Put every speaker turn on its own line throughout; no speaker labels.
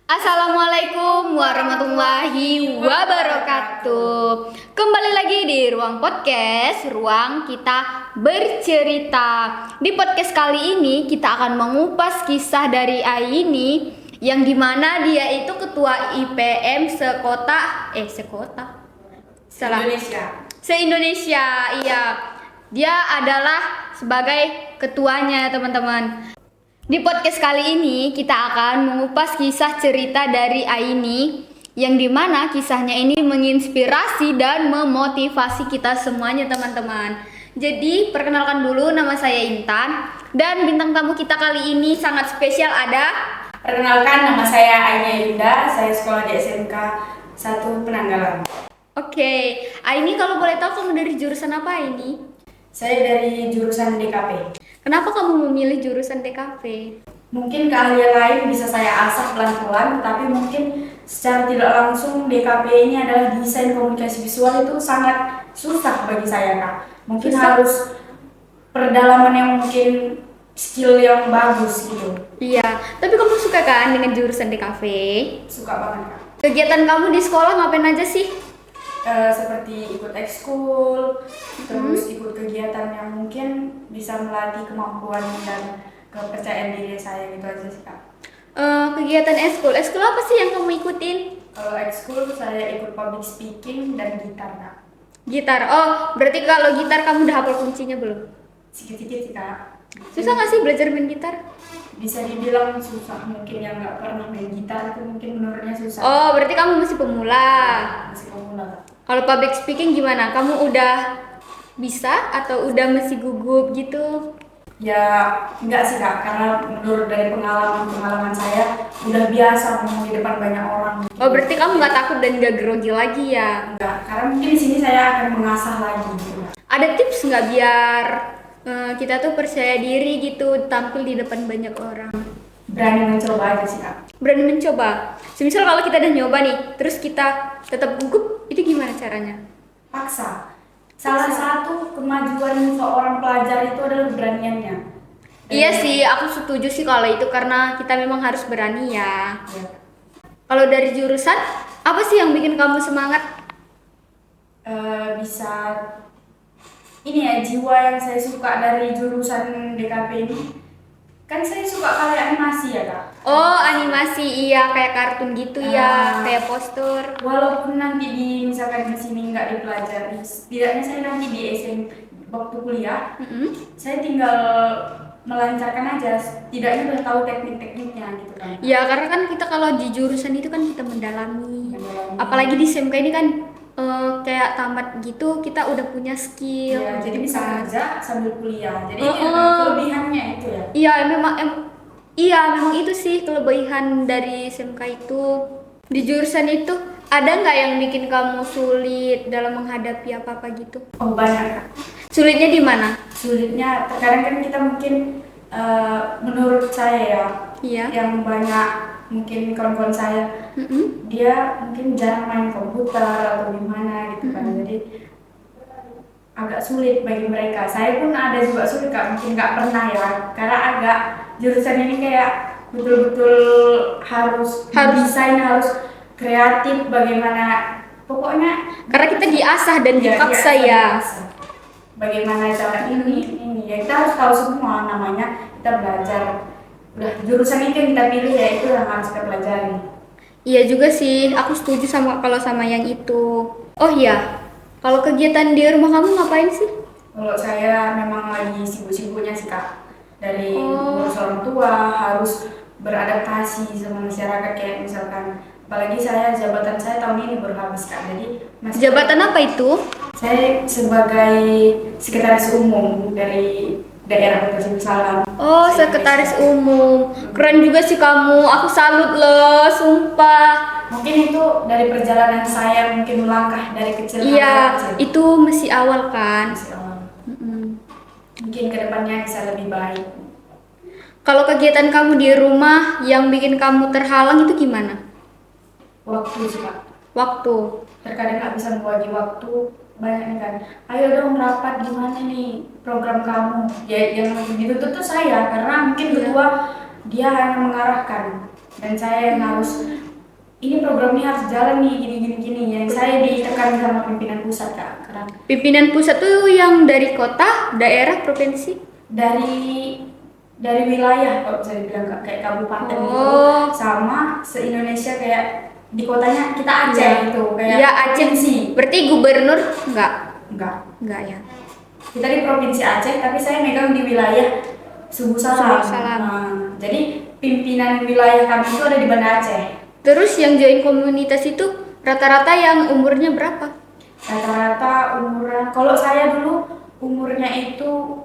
Assalamualaikum warahmatullahi wabarakatuh. Kembali lagi di Ruang Podcast, ruang kita bercerita. Di podcast kali ini kita akan mengupas kisah dari Aini, yang dimana dia itu ketua IPM se-Indonesia. Iya, dia adalah sebagai ketuanya, teman-teman. Di podcast kali ini kita akan mengupas kisah cerita dari Aini, yang dimana kisahnya ini menginspirasi dan memotivasi kita semuanya, teman-teman. Jadi perkenalkan dulu, nama saya Intan, dan bintang tamu kita kali ini sangat spesial ada.
Perkenalkan, nama saya Aini Yunda, saya sekolah di SMK 1 Penanggalan.
Oke, Aini, kalau boleh tahu kamu dari jurusan apa ini?
Saya dari jurusan DKP.
Kenapa kamu memilih jurusan DKP?
Mungkin keahlian lain bisa saya asah pelan-pelan, tapi mungkin secara tidak langsung DKP ini adalah desain komunikasi visual, itu sangat susah bagi saya, Kak. Mungkin
Susah?
harus perdalaman yang mungkin skill yang bagus gitu.
Iya, tapi kamu suka kan dengan jurusan DKP?
Suka banget, Kak.
Kegiatan kamu di sekolah ngapain aja sih?
Seperti ikut ekskul, terus ikut kegiatan yang mungkin bisa melatih kemampuan dan kepercayaan diri saya, gitu aja sih, Kak.
Kegiatan ekskul apa sih yang kamu ikutin?
Kalau ekskul saya ikut public speaking dan gitar, Kak.
Gitar. Oh, berarti kalau gitar kamu udah hafal kuncinya belum?
Sedikit-sedikit sih, Kak.
Susah nggak sih belajar main gitar?
Bisa dibilang susah, mungkin yang nggak pernah main gitar itu mungkin menurutnya susah.
Oh, berarti kamu masih pemula.
Masih pemula, Kak.
Kalau public speaking gimana? Kamu udah bisa atau udah masih gugup gitu?
Ya enggak sih, Kak, karena menurut dari pengalaman saya udah biasa ngomong di depan banyak orang.
Oh, berarti kamu nggak takut dan nggak grogi lagi ya?
Enggak, karena mungkin di sini saya akan mengasah lagi gitu.
Ada tips nggak biar kita tuh percaya diri gitu tampil di depan banyak orang?
Berani mencoba aja sih, Kak.
Berani mencoba. Semisal kalau kita udah nyoba nih, terus kita tetap gugup, itu gimana caranya?
Paksa. Salah satu kemajuan seorang pelajar itu adalah keberaniannya.
Iya sih, aku setuju sih kalau itu, karena kita memang harus berani ya.
Ya.
Kalau dari jurusan, apa sih yang bikin kamu semangat?
Bisa ini ya, jiwa yang saya suka dari jurusan DKP ini. Kan saya suka kayak animasi ya, Kak.
Oh, animasi, iya, kayak kartun gitu ya, kayak postur.
Walaupun nanti misalkan di sini nggak dipelajari, setidaknya saya nanti di SMP waktu kuliah, saya tinggal melancarkan aja, setidaknya udah tahu teknik-tekniknya gitu kan.
Ya, karena kan kita kalau di jurusan itu kan kita mendalami. Apalagi di SMK ini kan kayak tamat gitu, kita udah punya skill.
Ya, jadi bisa kerja sambil kuliah. Jadi kelebihannya itu ya.
Iya, memang itu sih kelebihan dari SMK itu. Di jurusan itu ada nggak yang bikin kamu sulit dalam menghadapi apa-apa gitu?
Oh, banyak, Kak.
Sulitnya di mana?
Sulitnya terkadang kan kita mungkin menurut saya ya,
Iya.
yang banyak mungkin kawan-kawan saya, dia mungkin jarang main komputer atau gimana gitu kan, jadi agak sulit bagi mereka. Saya pun ada juga sulit, Kak, mungkin nggak pernah ya, karena agak jurusan ini kayak betul-betul harus desain, harus kreatif, bagaimana pokoknya.
Karena kita diasah dan dipaksa ya.
Diasah. Bagaimana cara ini ya, kita harus tahu semua, namanya kita belajar. Udah jurusan ini yang kita pilih ya, itu yang harus kita pelajari.
Iya juga sih, aku setuju sama yang itu. Oh iya, kalau kegiatan di rumah kamu ngapain sih?
Kalau saya memang lagi sibuk-sibuknya sih, Kak. Dari ngurus orang tua, harus beradaptasi sama masyarakat, kayak misalkan, apalagi jabatan saya tahun ini baru habis, Kak. Jadi
Jabatan apa itu?
saya sebagai sekretaris umum dari daerah Kota Simsalam.
Oh, sekretaris umum. Keren juga sih kamu. Aku salut loh, sumpah.
Mungkin itu dari perjalanan saya, mungkin melangkah dari kecil.
Iya, itu masih awal kan.
Masih awal. Mungkin kedepannya bisa lebih baik.
Kalau kegiatan kamu di rumah yang bikin kamu terhalang itu gimana?
Waktu sih, Kak.
Waktu.
Terkadang nggak bisa membagi waktu, banyak nih kan, ayo dong rapat, gimana nih program kamu ya, yang dituntut tuh saya, karena mungkin ketua dia hanya mengarahkan, dan saya yang harus ini programnya harus jalan nih gini yang saya ditekan sama pimpinan pusat Kak. Karena
Pimpinan pusat tuh yang dari kota, daerah, provinsi?
dari wilayah kalau bisa dibilang Kak, kayak kabupaten gitu sama se-Indonesia, kayak di kotanya kita Aceh gitu, kayak
Iya, Aceh.
provinsi.
Berarti gubernur enggak?
Enggak.
Ya.
Kita di provinsi Aceh, tapi saya megang di wilayah Subu Salam.
Subu Salam.
Nah, jadi pimpinan wilayah kami itu ada di Banda Aceh.
Terus yang join komunitas itu rata-rata yang umurnya berapa?
Rata-rata umuran, kalau saya dulu umurnya itu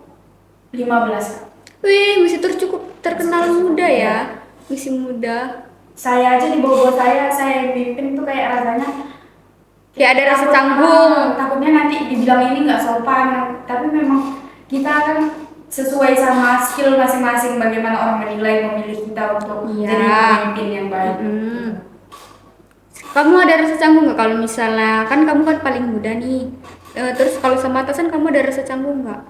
15.
Wih, masih cukup terkenal muda ya. Masih muda.
Saya aja di bawah saya yang pimpin tuh kayak rasanya
Kayak ada rasa canggung.
Takutnya nanti dibilang ini nggak sopan, tapi memang kita kan sesuai sama skill masing-masing bagaimana orang menilai memilih kita untuk jadi pemimpin yang baik.
Kamu ada rasa canggung nggak kalau misalnya kan kamu kan paling muda nih, terus kalau sama atasan kamu ada rasa canggung nggak?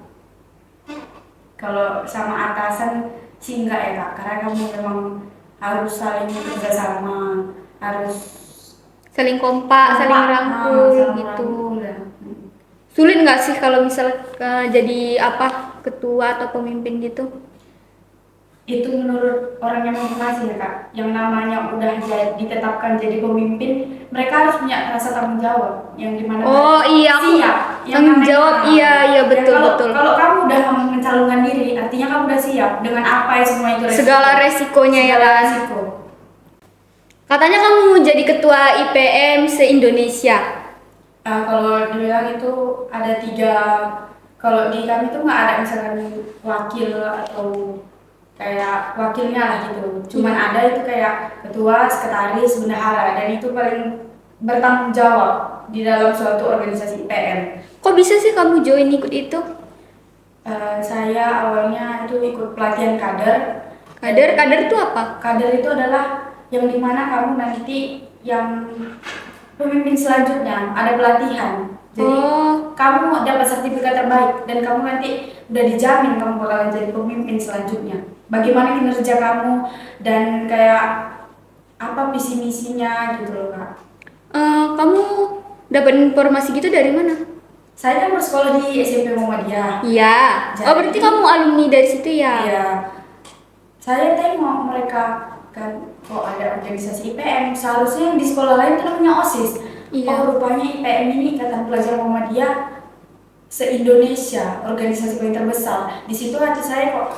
Kalau sama atasan sih enggak ya Kak, karena kamu memang harus saling kerjasama, harus
Saling kompak, saling rangkul gitu. Sulit nggak sih kalau misalnya jadi ketua atau pemimpin gitu?
Itu menurut orang yang motivasi ya Kak, yang namanya udah ditetapkan jadi pemimpin, mereka harus punya rasa tanggung jawab yang dimana siap.
Tanggung jawab, iya betul.
Kalau kamu udah mencalonkan diri, artinya kamu udah siap dengan apa yang semua itu
segala resikonya ya kan. Katanya kamu jadi ketua IPM se-Indonesia.
Kalau dibilang itu ada 3, kalau di kami tuh nggak ada misalkan wakil atau kayak wakilnya lah gitu, cuman ada itu kayak ketua, sekretaris, bendahara, dan itu paling bertanggung jawab di dalam suatu organisasi IPM.
Kok bisa sih kamu join ikut itu?
Saya awalnya itu ikut pelatihan kader.
Kader itu apa?
Kader itu adalah yang dimana kamu nanti yang pemimpin selanjutnya ada pelatihan. Jadi kamu dapat sertifikat terbaik dan kamu nanti udah dijamin kamu bakalan jadi pemimpin selanjutnya. Bagaimana kinerja kamu dan kayak apa visi misinya gitu loh Kak.
Kamu dapat informasi gitu dari mana?
Saya kan bersekolah di SMP Muhammadiyah.
Iya. Berarti kamu alumni dari situ ya?
Iya. Saya tengok mereka kan kok ada organisasi IPM, seharusnya yang di sekolah lain itu namanya OSIS.
Iya.
Rupanya IPM ini Ikatan Pelajar Muhammadiyah se-Indonesia, organisasi paling terbesar. Di situ hati saya kok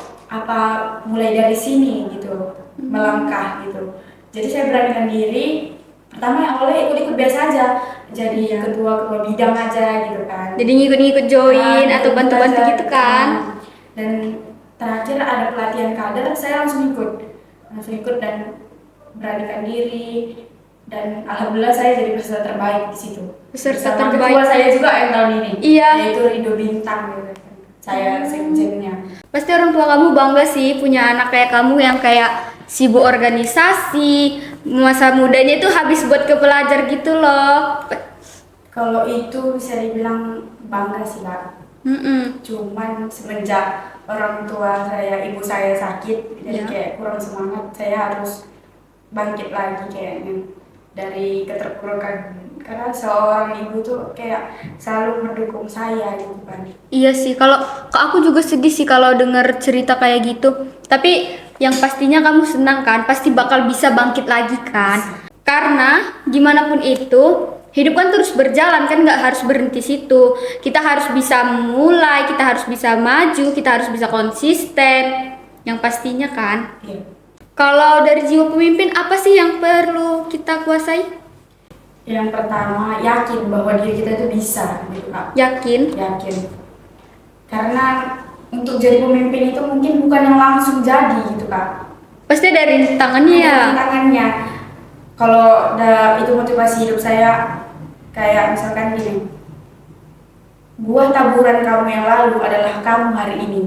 mulai dari sini gitu, melangkah gitu. Jadi saya beranikan diri. Pertama awalnya ikut-ikut biasa aja, jadi ketua bidang aja gitu kan.
Jadi ngikut-ngikut join atau bantu-bantu gitu kan.
Dan terakhir ada pelatihan kader, saya langsung ikut dan beranikan diri. Dan alhamdulillah saya jadi peserta terbaik di situ.
Peserta
terbaik.
terbaik
Saya juga yang tahun ini.
Iya.
Yaitu Ridho Bintang gitu. Saya sekjennya.
Pasti orang tua kamu bangga sih punya anak kayak kamu yang kayak sibuk organisasi, masa mudanya itu habis buat ke pelajar gitu loh.
Kalau itu bisa dibilang bangga sih Kak. Cuman semenjak orang tua saya, ibu saya sakit, jadi kayak kurang semangat. Saya harus bangkit lagi kayaknya dari keterpurukan, karena seorang ibu tuh kayak selalu mendukung saya gitu kan.
Iya sih, kalau aku juga sedih sih kalau dengar cerita kayak gitu. Tapi yang pastinya kamu senang kan, pasti bakal bisa bangkit lagi kan. Karena gimana pun itu, hidup kan terus berjalan kan, nggak harus berhenti situ. Kita harus bisa mulai, kita harus bisa maju, kita harus bisa konsisten. Yang pastinya kan.
Iya.
Kalau dari jiwa pemimpin, apa sih yang perlu kita kuasai?
Yang pertama, yakin bahwa diri kita itu bisa gitu Kak.
Yakin.
Karena untuk jadi pemimpin itu mungkin bukan yang langsung jadi gitu Kak.
Pasti ada rintangannya ya.
Rintangannya. Kalau itu motivasi hidup saya, kayak misalkan gini, buah taburan kamu yang lalu adalah kamu hari ini.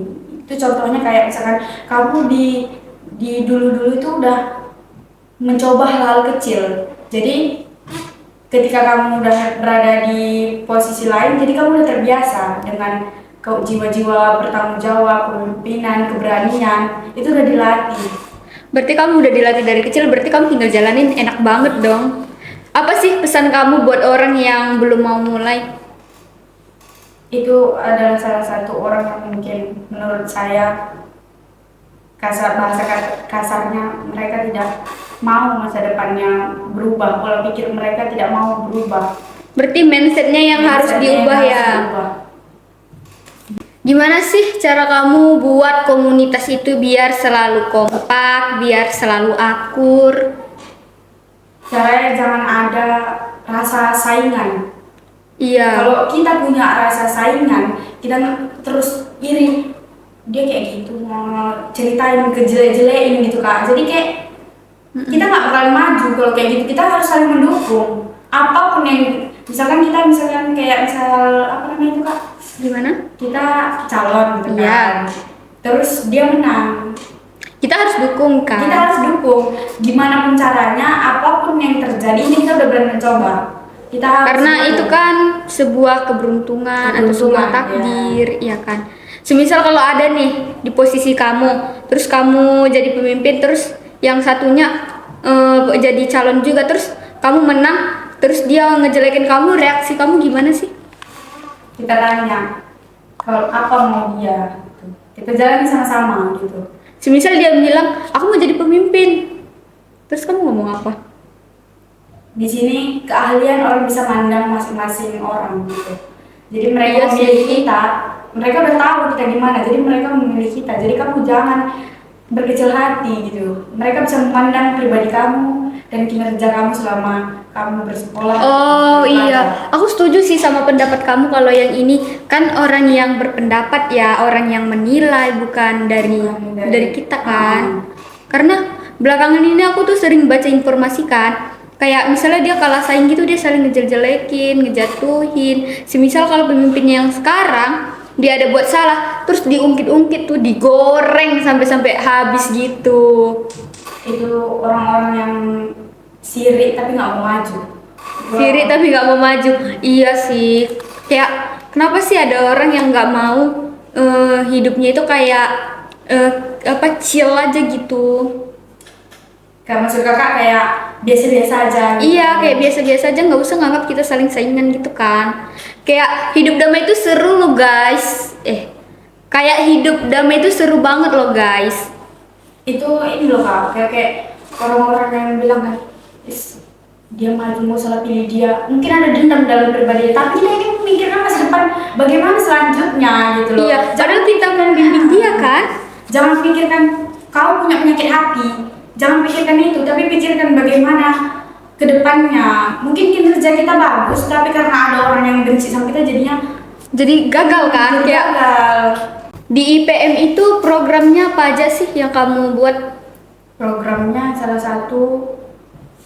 Itu contohnya kayak misalkan kamu di dulu-dulu itu udah mencoba hal kecil. Jadi ketika kamu udah berada di posisi lain, jadi kamu udah terbiasa dengan jiwa-jiwa bertanggung jawab, kepemimpinan, keberanian, itu udah dilatih.
Berarti kamu udah dilatih dari kecil, berarti kamu tinggal jalanin enak banget dong. Apa sih pesan kamu buat orang yang belum mau mulai?
Itu adalah salah satu orang yang mungkin menurut saya kasarnya mereka tidak mau masa depannya berubah, pola pikir mereka tidak mau berubah.
Berarti mindsetnya yang harus
Mindsetnya yang
diubah
harus
ya.
diubah.
Gimana sih cara kamu buat komunitas itu biar selalu kompak, biar selalu akur?
Caranya jangan ada rasa saingan.
Iya.
Kalau kita punya rasa saingan, kita terus iri, dia kayak gitu, mau ceritain kejelek-jelekin gitu kak. Jadi kayak kita nggak bakalan maju kalau kayak gitu. Kita harus saling mendukung. Apapun yang misalkan kayak misal apa namanya itu kak?
Gimana?
Kita calon gitu
Iya.
kan. Terus dia menang.
Kita harus dukung kan?
Kita harus dukung. Gimana pun caranya, apapun yang terjadi, ini kita udah berani mencoba. Kita harus
Karena
dukung.
itu kan sebuah keberuntungan atau sebuah
Keberuntungan,
takdir, ya kan. Semisal kalau ada nih di posisi kamu, terus kamu jadi pemimpin, terus yang satunya jadi calon juga, terus kamu menang, terus dia ngejelekin kamu, reaksi kamu gimana sih?
Kita tanya kalau apa mau dia gitu. Kita jalani sama-sama gitu.
Semisal dia bilang, aku mau jadi pemimpin, terus kamu ngomong apa?
Di sini keahlian orang bisa mandang masing-masing orang gitu. Jadi mereka
Iya sih.
memilih kita, mereka udah tahu kita gimana, jadi mereka memilih kita. Jadi kamu jangan berkecil hati gitu. Mereka bisa memandang pribadi kamu dan kinerja kamu selama kamu bersekolah.
Oh
belajar.
iya, aku setuju sih sama pendapat kamu kalau yang ini kan orang yang berpendapat ya orang yang menilai bukan dari kita kan. Karena belakangan ini aku tuh sering baca informasi kan, kayak misalnya dia kalah saing gitu dia saling ngejelek-jelekin, ngejatuhin. Semisal kalau pemimpinnya yang sekarang dia ada buat salah, terus diungkit-ungkit tuh digoreng sampai habis gitu.
Itu orang-orang yang sirik tapi nggak mau maju.
Sirik tapi nggak mau maju. Iya sih. Kayak kenapa sih ada orang yang nggak mau hidupnya itu kayak chill aja gitu.
Kayak maksud kakak kayak biasa-biasa aja gitu.
Iya, kayak biasa-biasa aja, nggak usah nganggap kita saling saingan gitu kan. Kayak hidup damai itu seru loh guys. Kayak hidup damai itu seru banget loh guys.
Itu ini loh kak, kayak orang-orang yang bilang kan, dia maju mau salah pilih dia, mungkin ada dendam dalam pribadi, tapi dia ini memikirkan masa depan bagaimana selanjutnya gitu loh.
Iya, padahal kita membimbing dia kan.
Jangan pikirkan kau punya penyakit hati, jangan pikirkan itu, tapi pikirkan bagaimana kedepannya. Mungkin kinerja kita bagus, tapi karena ada orang yang benci sama kita jadinya
Jadi gagal kan?
jadi
Kayak
gagal.
di IPM itu programnya apa aja sih yang kamu buat?
Programnya salah satu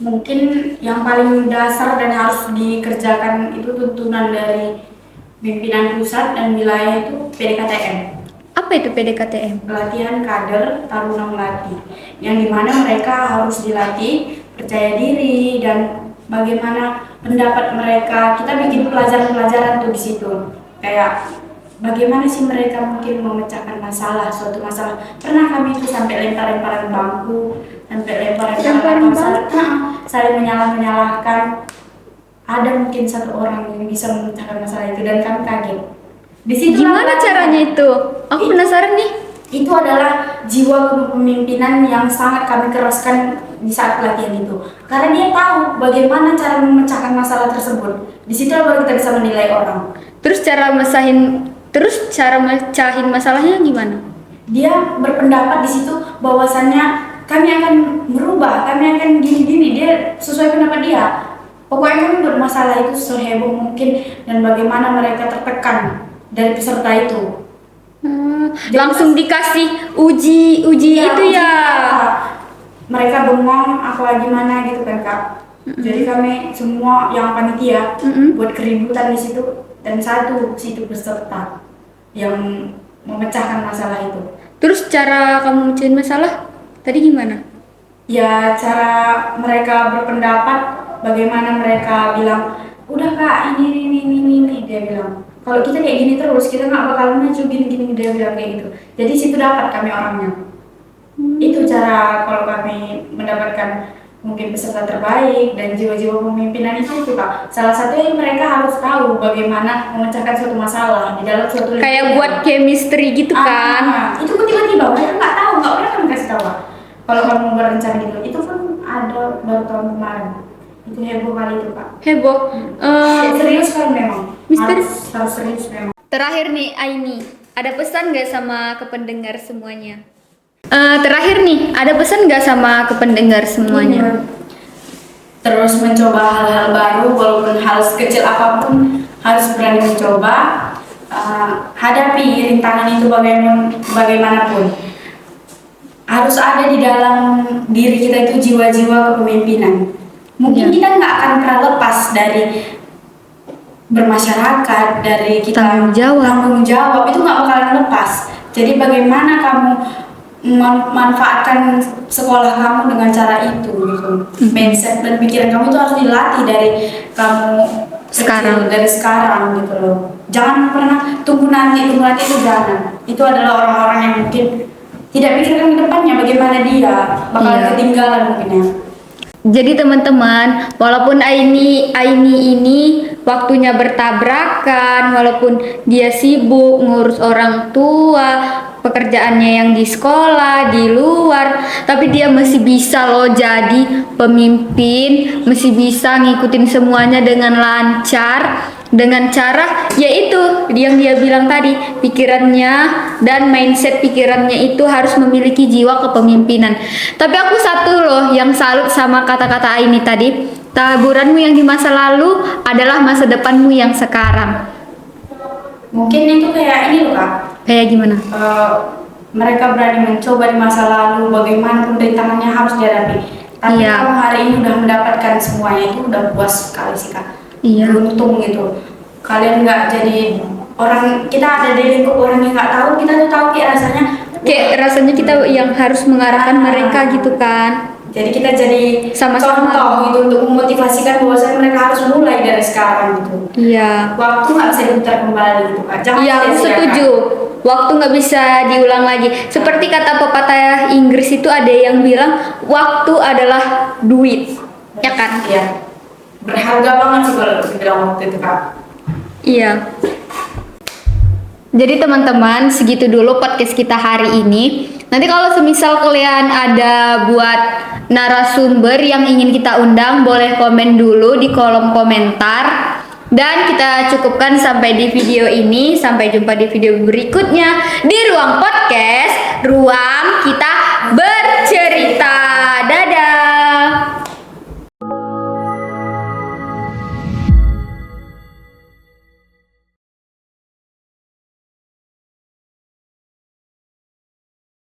mungkin yang paling dasar dan harus dikerjakan itu tuntunan dari pimpinan pusat dan wilayah itu PDKTM.
Apa itu PDKTM?
Pelatihan kader taruna melati, yang dimana mereka harus dilatih percaya diri dan bagaimana pendapat mereka. Kita bikin pelajaran-pelajaran tuh di situ, kayak bagaimana sih mereka mungkin memecahkan suatu masalah. Pernah kami itu sampai lempar-lemparan bangku, sampai lemparan saling menyalahkan. Ada mungkin satu orang yang bisa memecahkan masalah itu dan kami kaget. Di situ
Gimana caranya itu? Aku penasaran nih.
Itu adalah jiwa kepemimpinan yang sangat kami keraskan di saat pelatihan itu. Karena dia tahu bagaimana cara memecahkan masalah tersebut. Di situ baru kita bisa menilai orang.
Terus cara mecahin masalahnya gimana?
Dia berpendapat di situ bahwasannya kami akan merubah, kami akan gini-gini. Dia sesuai pendapat dia. Pokoknya kami buat masalah itu seheboh mungkin dan bagaimana mereka tertekan dari peserta itu.
Langsung dikasih uji
Iya,
itu ya.
Mereka bengong apa gimana gitu kan kak. Jadi kami semua yang panitia buat keributan di situ dan satu situ peserta yang memecahkan masalah itu.
Terus cara kamu mecahin masalah tadi gimana?
Ya cara mereka berpendapat, bagaimana mereka bilang udah kak ini dia bilang kalau kita kayak gini terus kita nggak bakal maju gini dia bilang kayak gitu. Jadi situ dapat kami orangnya. Itu cara kalau kami mendapatkan mungkin peserta terbaik dan jiwa-jiwa pemimpinan itu Kak. Salah satunya mereka harus tahu bagaimana memecahkan suatu masalah di dalam suatu
Kayak buat chemistry gitu kan.
itu pun tiba-tiba mereka nggak tahu, nggak pernah kami kasih tahu Kak. Kalau kamu berencana gitu, itu pun ada baru tahun kemarin. Itu heboh kali itu Kak.
Heboh.
Serius kan memang.
Misteri.
Harus serius memang.
Terakhir nih Aini, ada pesan nggak sama ke pendengar semuanya? Terakhir nih, ada pesan nggak sama ke pendengar semuanya?
Terus mencoba hal-hal baru, walaupun hal sekecil apapun harus berani mencoba. Hadapi rintangan itu bagaimanapun. Harus ada di dalam diri kita itu jiwa-jiwa kepemimpinan. Mungkin kita nggak akan pernah lepas dari bermasyarakat, dari kita
Tanggung jawab
itu nggak bakalan lepas. Jadi bagaimana kamu memanfaatkan sekolah kamu dengan cara itu gitu. Mindset dan pikiran kamu itu harus dilatih dari kamu
Sekarang.
dari sekarang gitu loh. Jangan pernah tunggu nanti itu jangan. Itu adalah orang-orang yang mungkin tidak pikirkan ke depannya bagaimana dia bakal ketinggalan mungkin ya.
Jadi teman-teman, walaupun Aini ini waktunya bertabrakan, walaupun dia sibuk ngurus orang tua, pekerjaannya yang di sekolah, di luar, tapi dia masih bisa loh jadi pemimpin, masih bisa ngikutin semuanya dengan lancar, dengan cara yaitu yang dia bilang tadi, pikirannya dan mindset pikirannya itu harus memiliki jiwa kepemimpinan. Tapi aku satu loh yang salut sama kata-kata Aini tadi, taburanmu yang di masa lalu adalah masa depanmu yang sekarang.
Mungkin itu kayak ini loh Kak.
Kayak gimana?
Mereka berani mencoba di masa lalu, bagaimanapun rintangannya harus dihadapi. Tapi
Iya.
kamu hari ini udah mendapatkan semuanya, itu udah puas sekali sih Kak.
Iya.
Beruntung gitu. Kalian nggak jadi orang, kita ada di lingkup orang yang nggak tahu, kita tuh tahu kayak rasanya.
Kayak rasanya kita yang harus mengarahkan mereka gitu kan.
Jadi kita jadi
Sama-sama.
contoh gitu untuk memotivasikan bahwasanya mereka harus mulai dari sekarang gitu.
Iya.
Waktu nggak bisa diputar kembali gitu Kak. Jangan
Iya, aku
sia-siakan.
setuju. Waktu nggak bisa diulang lagi. Seperti kata pepatah Inggris itu ada yang bilang waktu adalah duit, ya kan?
Iya. Berharga banget sih kalau dibilang waktu itu Kak.
Iya. Jadi teman-teman, segitu dulu podcast kita hari ini. Nanti kalau semisal kalian ada buat narasumber yang ingin kita undang, boleh komen dulu di kolom komentar. Dan kita cukupkan sampai di video ini. Sampai jumpa di video berikutnya di Ruang Podcast, ruang kita